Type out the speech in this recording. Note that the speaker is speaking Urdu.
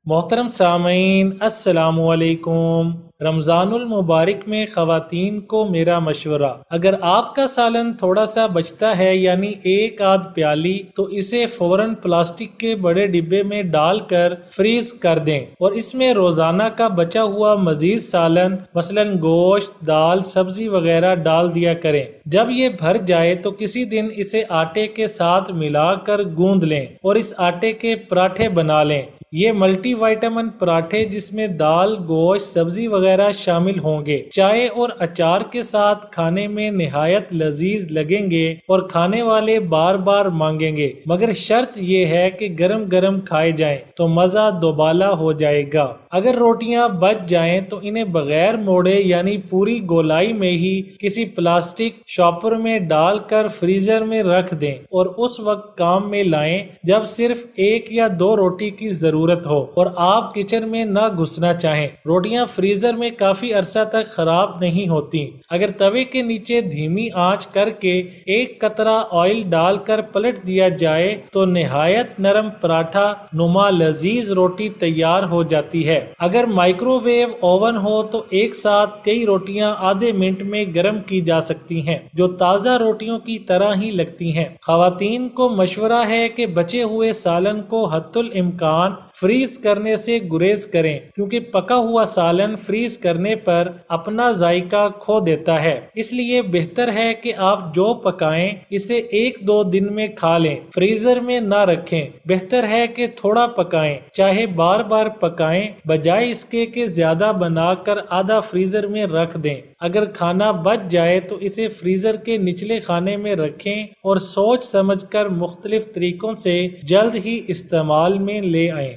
محترم سامعین السلام علیکم۔ رمضان المبارک میں خواتین کو میرا مشورہ، اگر آپ کا سالن تھوڑا سا بچتا ہے یعنی ایک آدھ پیالی، تو اسے فوراً پلاسٹک کے بڑے ڈبے میں ڈال کر فریز کر دیں اور اس میں روزانہ کا بچا ہوا مزید سالن مثلاً گوشت، دال، سبزی وغیرہ ڈال دیا کریں۔ جب یہ بھر جائے تو کسی دن اسے آٹے کے ساتھ ملا کر گوندھ لیں اور اس آٹے کے پراٹھے بنا لیں۔ یہ ملٹی وائٹامن پراٹھے جس میں دال، گوشت، سبزی وغیرہ شامل ہوں گے، چائے اور اچار کے ساتھ کھانے میں نہایت لذیذ لگیں گے اور کھانے والے بار بار مانگیں گے، مگر شرط یہ ہے کہ گرم گرم کھائے جائیں تو مزہ دوبالا ہو جائے گا۔ اگر روٹیاں بچ جائیں تو انہیں بغیر موڑے یعنی پوری گولائی میں ہی کسی پلاسٹک شاپر میں ڈال کر فریزر میں رکھ دیں اور اس وقت کام میں لائیں جب صرف ایک یا دو روٹی کی ضرورت ہو اور آپ کچن میں نہ گھسنا چاہیں۔ روٹیاں فریزر میں کافی عرصہ تک خراب نہیں ہوتی۔ اگر توے کے نیچے دھیمی آنچ کر کے ایک قطرہ آئل ڈال کر پلٹ دیا جائے تو نہایت نرم پراٹھا نما لذیذ روٹی تیار ہو جاتی ہے۔ اگر مائکرو ویو اوون ہو تو ایک ساتھ کئی روٹیاں آدھے منٹ میں گرم کی جا سکتی ہیں جو تازہ روٹیوں کی طرح ہی لگتی ہیں۔ خواتین کو مشورہ ہے کہ بچے ہوئے سالن کو حتی الامکان فریز کرنے سے گریز کریں، کیونکہ پکا ہوا سالن فریز کرنے پر اپنا ذائقہ کھو دیتا ہے۔ اس لیے بہتر ہے کہ آپ جو پکائیں اسے ایک دو دن میں کھا لیں، فریزر میں نہ رکھیں۔ بہتر ہے کہ تھوڑا پکائیں، چاہے بار بار پکائیں، بجائے اس کے کہ زیادہ بنا کر آدھا فریزر میں رکھ دیں۔ اگر کھانا بچ جائے تو اسے فریزر کے نچلے خانے میں رکھیں اور سوچ سمجھ کر مختلف طریقوں سے جلد ہی استعمال میں لے آئیں۔